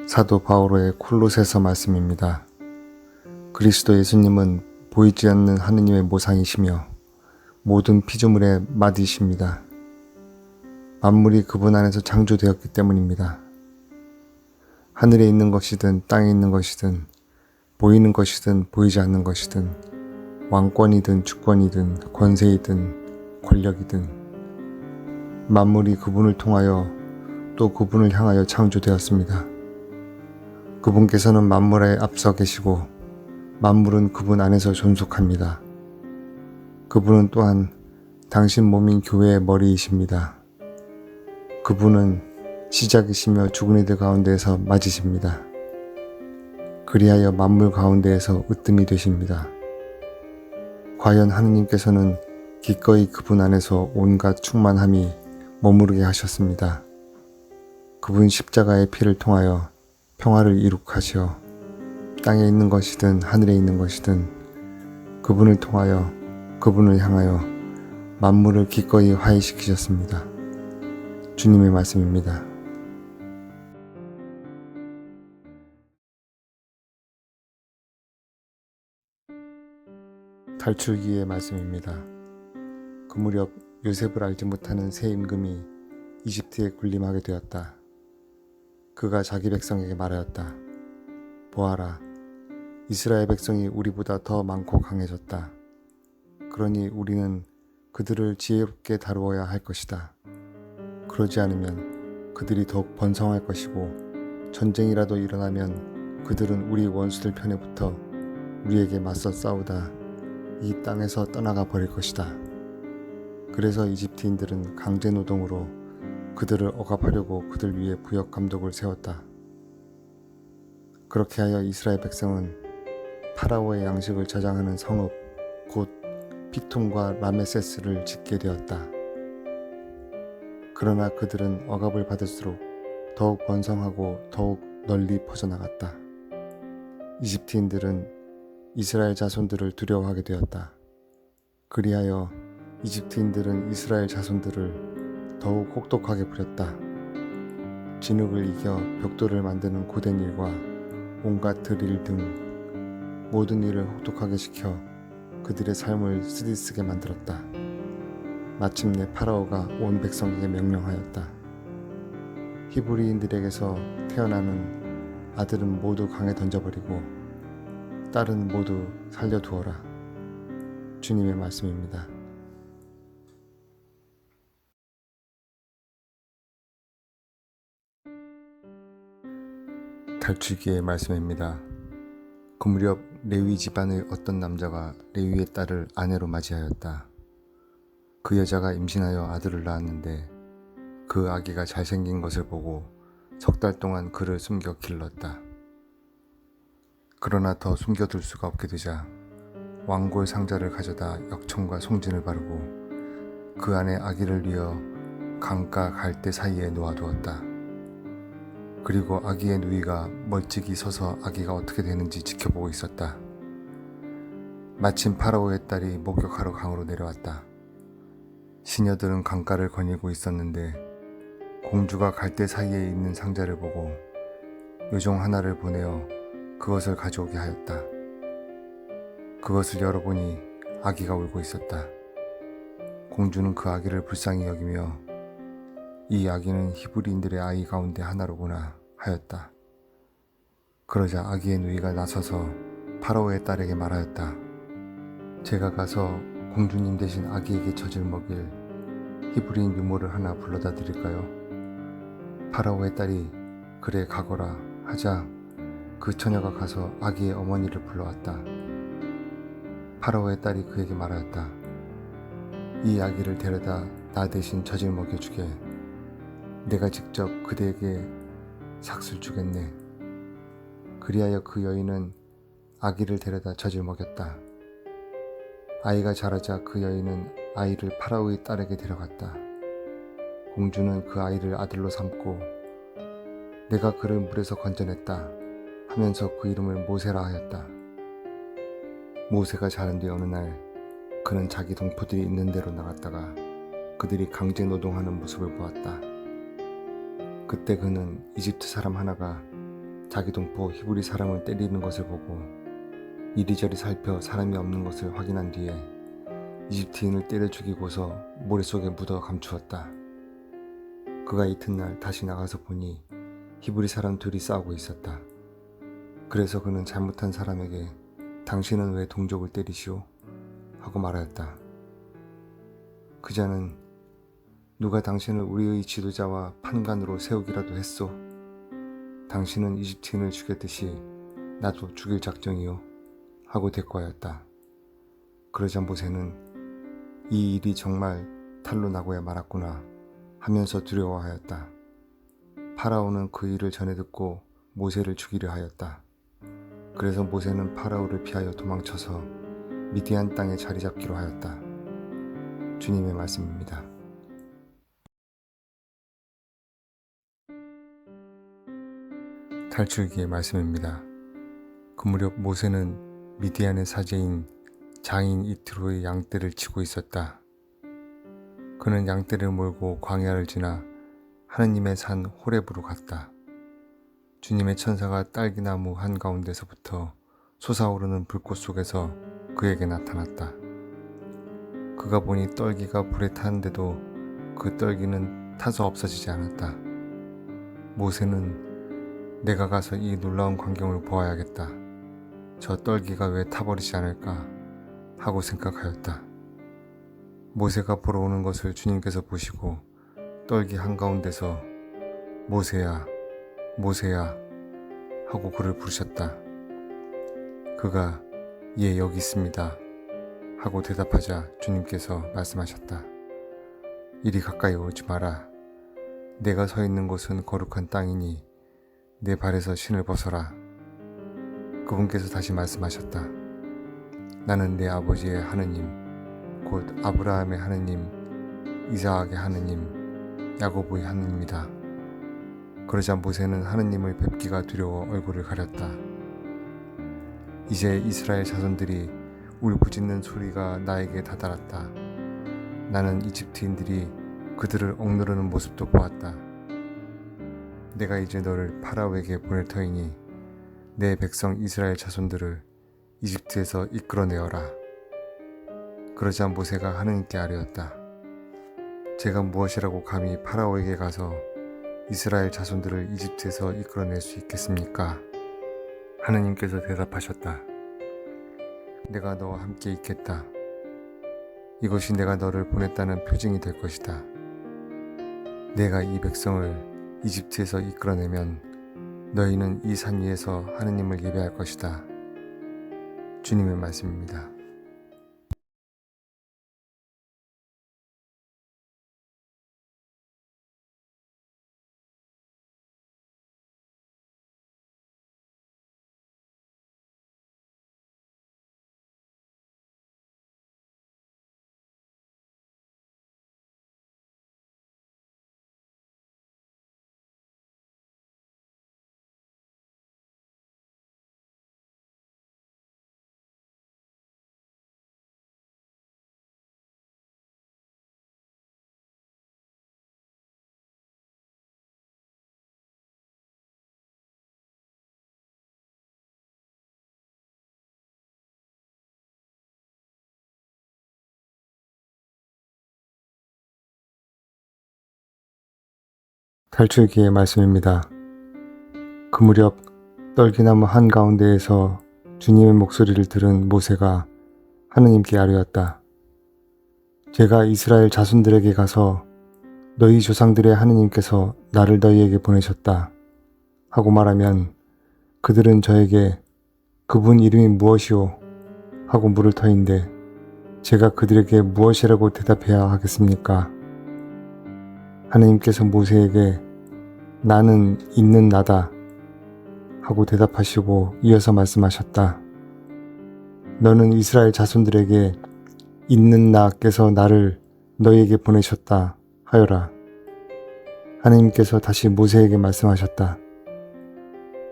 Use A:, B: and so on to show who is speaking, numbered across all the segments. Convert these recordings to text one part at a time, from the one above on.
A: 사도 바오로의 콜로새서 말씀입니다. 그리스도 예수님은 보이지 않는 하느님의 모상이시며 모든 피조물의 맏이십니다. 만물이 그분 안에서 창조되었기 때문입니다. 하늘에 있는 것이든 땅에 있는 것이든 보이는 것이든 보이지 않는 것이든 왕권이든 주권이든 권세이든 권력이든 만물이 그분을 통하여 또 그분을 향하여 창조되었습니다. 그분께서는 만물에 앞서 계시고 만물은 그분 안에서 존속합니다. 그분은 또한 당신 몸인 교회의 머리이십니다. 그분은 시작이시며 죽은 이들 가운데에서 맞으십니다. 그리하여 만물 가운데에서 으뜸이 되십니다. 과연 하느님께서는 기꺼이 그분 안에서 온갖 충만함이 머무르게 하셨습니다. 그분 십자가의 피를 통하여 평화를 이룩하시어 땅에 있는 것이든 하늘에 있는 것이든 그분을 통하여 그분을 향하여 만물을 기꺼이 화해시키셨습니다. 주님의 말씀입니다. 탈출기의 말씀입니다. 그 무렵 요셉을 알지 못하는 새 임금이 이집트에 군림하게 되었다. 그가 자기 백성에게 말하였다. 보아라, 이스라엘 백성이 우리보다 더 많고 강해졌다. 그러니 우리는 그들을 지혜롭게 다루어야 할 것이다. 그러지 않으면 그들이 더욱 번성할 것이고 전쟁이라도 일어나면 그들은 우리 원수들 편에 붙어 우리에게 맞서 싸우다 이 땅에서 떠나가 버릴 것이다. 그래서 이집트인들은 강제노동으로 그들을 억압하려고 그들 위에 부역 감독을 세웠다. 그렇게 하여 이스라엘 백성은 파라오의 양식을 저장하는 성읍 곧 피톤과 라메세스를 짓게 되었다. 그러나 그들은 억압을 받을수록 더욱 번성하고 더욱 널리 퍼져나갔다. 이집트인들은 이스라엘 자손들을 두려워하게 되었다. 그리하여 이집트인들은 이스라엘 자손들을 더욱 혹독하게 부렸다. 진흙을 이겨 벽돌을 만드는 고된 일과 온갖 드릴 등 모든 일을 혹독하게 시켜 그들의 삶을 쓰디쓰게 만들었다. 마침내 파라오가 온 백성에게 명령하였다. 히브리인들에게서 태어나는 아들은 모두 강에 던져버리고 딸은 모두 살려두어라. 주님의 말씀입니다. 탈출기의 말씀입니다. 그 무렵 레위 집안의 어떤 남자가 레위의 딸을 아내로 맞이하였다. 그 여자가 임신하여 아들을 낳았는데 그 아기가 잘생긴 것을 보고 석 달 동안 그를 숨겨 길렀다. 그러나 더 숨겨둘 수가 없게 되자 왕골 상자를 가져다 역청과 송진을 바르고 그 안에 아기를 뉘어 강가 갈대 사이에 놓아두었다. 그리고 아기의 누이가 멀찍이 서서 아기가 어떻게 되는지 지켜보고 있었다. 마침 파라오의 딸이 목욕하러 강으로 내려왔다. 시녀들은 강가를 거닐고 있었는데 공주가 갈대 사이에 있는 상자를 보고 요종 하나를 보내어 그것을 가져오게 하였다. 그것을 열어보니 아기가 울고 있었다. 공주는 그 아기를 불쌍히 여기며 이 아기는 히브리인들의 아이 가운데 하나로구나 하였다. 그러자 아기의 누이가 나서서 파라오의 딸에게 말하였다. 제가 가서 공주님 대신 아기에게 젖을 먹일 히브리인 유모를 하나 불러다 드릴까요? 파라오의 딸이 그래 가거라 하자 그 처녀가 가서 아기의 어머니를 불러왔다. 파라오의 딸이 그에게 말하였다. 이 아기를 데려다 나 대신 젖을 먹여주게. 내가 직접 그대에게 삭슬 주겠네. 그리하여 그 여인은 아기를 데려다 젖을 먹였다. 아이가 자라자 그 여인은 아이를 파라오의 딸에게 데려갔다. 공주는 그 아이를 아들로 삼고 내가 그를 물에서 건져냈다 하면서 그 이름을 모세라 하였다. 모세가 자란 뒤 어느 날 그는 자기 동포들이 있는 데로 나갔다가 그들이 강제 노동하는 모습을 보았다. 그때 그는 이집트 사람 하나가 자기 동포 히브리 사람을 때리는 것을 보고 이리저리 살펴 사람이 없는 것을 확인한 뒤에 이집트인을 때려 죽이고서 모래 속에 묻어 감추었다. 그가 이튿날 다시 나가서 보니 히브리 사람 둘이 싸우고 있었다. 그래서 그는 잘못한 사람에게 당신은 왜 동족을 때리시오? 하고 말하였다. 그자는 누가 당신을 우리의 지도자와 판관으로 세우기라도 했소? 당신은 이집트인을 죽였듯이 나도 죽일 작정이요? 하고 대꾸하였다. 그러자 모세는 이 일이 정말 탈로 나고야 말았구나 하면서 두려워하였다. 파라오는 그 일을 전해 듣고 모세를 죽이려 하였다. 그래서 모세는 파라오를 피하여 도망쳐서 미디안 땅에 자리 잡기로 하였다. 주님의 말씀입니다. 탈출기의 말씀입니다. 그 무렵 모세는 미디안의 사제인 장인 이트로의 양떼를 치고 있었다. 그는 양떼를 몰고 광야를 지나 하느님의 산 호렙으로 갔다. 주님의 천사가 딸기나무 한가운데서부터 솟아오르는 불꽃 속에서 그에게 나타났다. 그가 보니 떨기가 불에 타는데도 그 떨기는 타서 없어지지 않았다. 모세는 내가 가서 이 놀라운 광경을 보아야겠다. 저 떨기가 왜 타버리지 않을까 하고 생각하였다. 모세가 보러 오는 것을 주님께서 보시고 떨기 한가운데서 모세야, 모세야 하고 그를 부르셨다. 그가 예, 여기 있습니다 하고 대답하자 주님께서 말씀하셨다. 이리 가까이 오지 마라. 내가 서 있는 곳은 거룩한 땅이니 내 발에서 신을 벗어라. 그분께서 다시 말씀하셨다. 나는 내 아버지의 하느님 곧 아브라함의 하느님, 이삭의 하느님, 야고보의 하느님이다. 그러자 모세는 하느님을 뵙기가 두려워 얼굴을 가렸다. 이제 이스라엘 자손들이 울부짖는 소리가 나에게 다다랐다. 나는 이집트인들이 그들을 억누르는 모습도 보았다. 내가 이제 너를 파라오에게 보낼 터이니 내 백성 이스라엘 자손들을 이집트에서 이끌어내어라. 그러자 모세가 하느님께 아뢰었다. 제가 무엇이라고 감히 파라오에게 가서 이스라엘 자손들을 이집트에서 이끌어낼 수 있겠습니까? 하느님께서 대답하셨다. 내가 너와 함께 있겠다. 이것이 내가 너를 보냈다는 표징이 될 것이다. 내가 이 백성을 이집트에서 이끌어내면 너희는 이 산 위에서 하느님을 예배할 것이다. 주님의 말씀입니다. 탈출기의 말씀입니다. 그 무렵 떨기나무 한가운데에서 주님의 목소리를 들은 모세가 하느님께 아뢰었다. 제가 이스라엘 자손들에게 가서 너희 조상들의 하느님께서 나를 너희에게 보내셨다 하고 말하면 그들은 저에게 그분 이름이 무엇이오? 하고 물을 터인데 제가 그들에게 무엇이라고 대답해야 하겠습니까? 하느님께서 모세에게 나는 있는 나다 하고 대답하시고 이어서 말씀하셨다. 너는 이스라엘 자손들에게 있는 나께서 나를 너희에게 보내셨다 하여라. 하느님께서 다시 모세에게 말씀하셨다.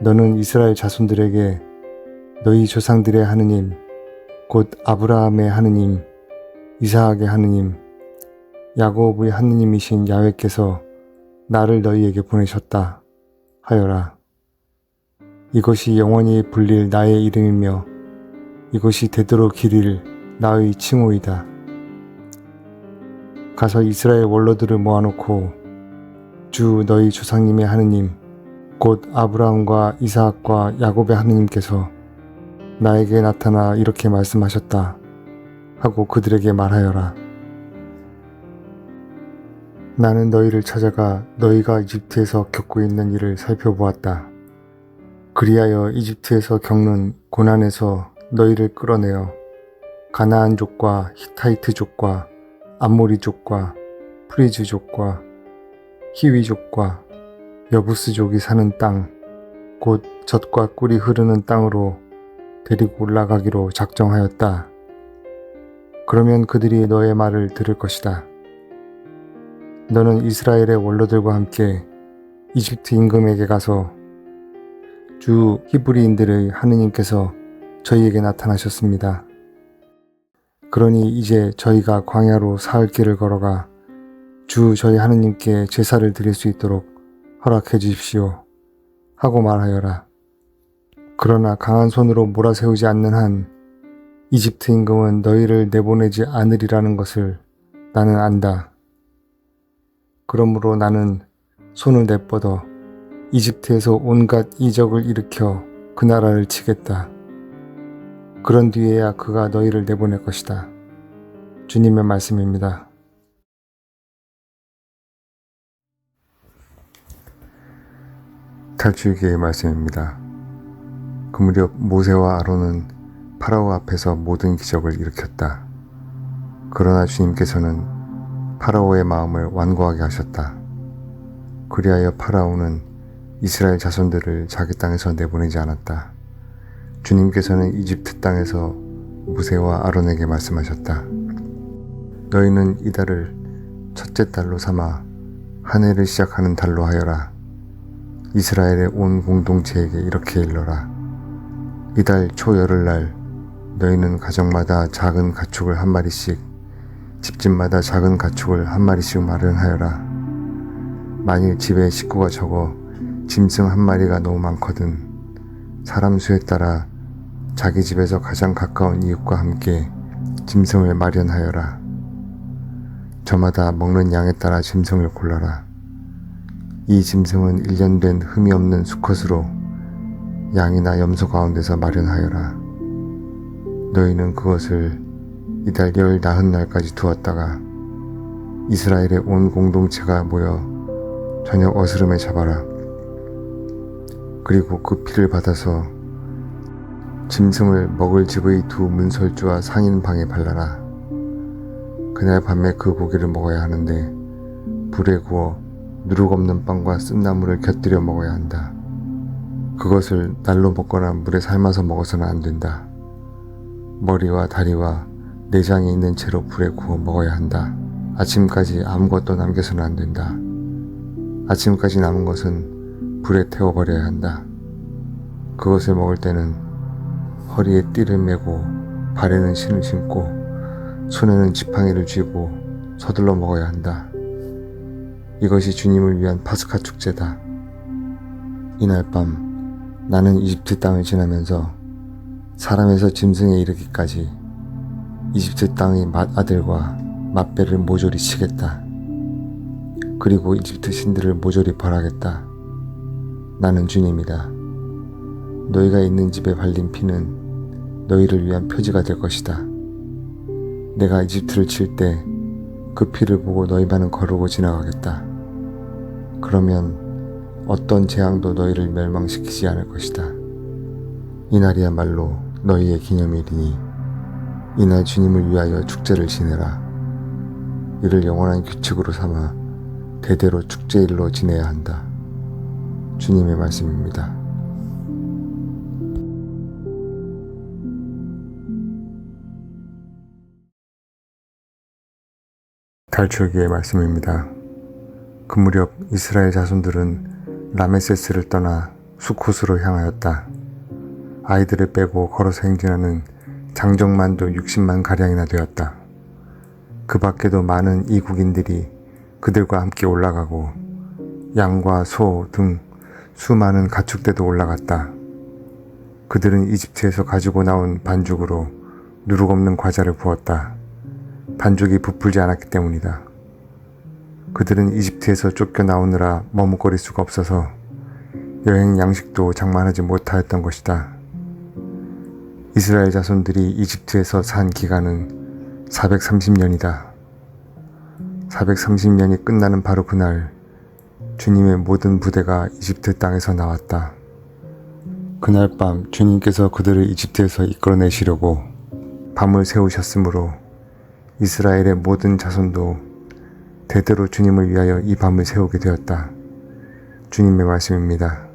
A: 너는 이스라엘 자손들에게 너희 조상들의 하느님 곧 아브라함의 하느님, 이삭의 하느님, 야곱의 하느님이신 야훼께서 나를 너희에게 보내셨다 하여라. 이것이 영원히 불릴 나의 이름이며 이것이 되도록 기릴 나의 칭호이다. 가서 이스라엘 원로들을 모아놓고 주 너희 조상님의 하느님 곧 아브라함과 이삭과 야곱의 하느님께서 나에게 나타나 이렇게 말씀하셨다 하고 그들에게 말하여라. 나는 너희를 찾아가 너희가 이집트에서 겪고 있는 일을 살펴보았다. 그리하여 이집트에서 겪는 고난에서 너희를 끌어내어 가나안족과 히타이트족과 암모리족과 프리즈족과 히위족과 여부스족이 사는 땅, 곧 젖과 꿀이 흐르는 땅으로 데리고 올라가기로 작정하였다. 그러면 그들이 너의 말을 들을 것이다. 너는 이스라엘의 원로들과 함께 이집트 임금에게 가서 주 히브리인들의 하느님께서 저희에게 나타나셨습니다. 그러니 이제 저희가 광야로 사흘 길을 걸어가 주 저희 하느님께 제사를 드릴 수 있도록 허락해 주십시오 하고 말하여라. 그러나 강한 손으로 몰아세우지 않는 한 이집트 임금은 너희를 내보내지 않으리라는 것을 나는 안다. 그러므로 나는 손을 내뻗어 이집트에서 온갖 이적을 일으켜 그 나라를 치겠다. 그런 뒤에야 그가 너희를 내보낼 것이다. 주님의 말씀입니다. 탈출기의 말씀입니다. 그 무렵 모세와 아론은 파라오 앞에서 모든 기적을 일으켰다. 그러나 주님께서는 파라오의 마음을 완고하게 하셨다. 그리하여 파라오는 이스라엘 자손들을 자기 땅에서 내보내지 않았다. 주님께서는 이집트 땅에서 모세와 아론에게 말씀하셨다. 너희는 이달을 첫째 달로 삼아 한 해를 시작하는 달로 하여라. 이스라엘의 온 공동체에게 이렇게 일러라. 이달 초열흘날 너희는 가정마다 작은 가축을 한 마리씩, 집집마다 작은 가축을 한 마리씩 마련하여라. 만일 집에 식구가 적어 짐승 한 마리가 너무 많거든 사람 수에 따라 자기 집에서 가장 가까운 이웃과 함께 짐승을 마련하여라. 저마다 먹는 양에 따라 짐승을 골라라. 이 짐승은 1년 된 흠이 없는 수컷으로 양이나 염소 가운데서 마련하여라. 너희는 그것을 이달 14날까지 두었다가 이스라엘의 온 공동체가 모여 저녁 어스름에 잡아라. 그리고 그 피를 받아서 짐승을 먹을 집의 두 문설주와 상인방에 발라라. 그날 밤에 그 고기를 먹어야 하는데 불에 구워 누룩 없는 빵과 쓴나물을 곁들여 먹어야 한다. 그것을 날로 먹거나 물에 삶아서 먹어서는 안 된다. 머리와 다리와 내장이 있는 채로 불에 구워 먹어야 한다. 아침까지 아무것도 남겨서는 안 된다. 아침까지 남은 것은 불에 태워버려야 한다. 그것을 먹을 때는 허리에 띠를 메고 발에는 신을 신고 손에는 지팡이를 쥐고 서둘러 먹어야 한다. 이것이 주님을 위한 파스카 축제다. 이날 밤 나는 이집트 땅을 지나면서 사람에서 짐승에 이르기까지 이집트 땅의 맏아들과 맏배를 모조리 치겠다. 그리고 이집트 신들을 모조리 벌하겠다. 나는 주님이다. 너희가 있는 집에 발린 피는 너희를 위한 표지가 될 것이다. 내가 이집트를 칠 때 그 피를 보고 너희만은 거르고 지나가겠다. 그러면 어떤 재앙도 너희를 멸망시키지 않을 것이다. 이날이야말로 너희의 기념일이니 이날 주님을 위하여 축제를 지내라. 이를 영원한 규칙으로 삼아 대대로 축제일로 지내야 한다. 주님의 말씀입니다. 탈출기의 말씀입니다. 그 무렵 이스라엘 자손들은 라메세스를 떠나 수콧으로 향하였다. 아이들을 빼고 걸어서 행진하는 장정만도 60만 가량이나 되었다. 그 밖에도 많은 이국인들이 그들과 함께 올라가고 양과 소 등 수많은 가축대도 올라갔다. 그들은 이집트에서 가지고 나온 반죽으로 누룩 없는 과자를 부었다. 반죽이 부풀지 않았기 때문이다. 그들은 이집트에서 쫓겨나오느라 머뭇거릴 수가 없어서 여행 양식도 장만하지 못하였던 것이다. 이스라엘 자손들이 이집트에서 산 기간은 430년이다. 430년이 끝나는 바로 그날 주님의 모든 부대가 이집트 땅에서 나왔다. 그날 밤 주님께서 그들을 이집트에서 이끌어내시려고 밤을 새우셨으므로 이스라엘의 모든 자손도 대대로 주님을 위하여 이 밤을 새우게 되었다. 주님의 말씀입니다.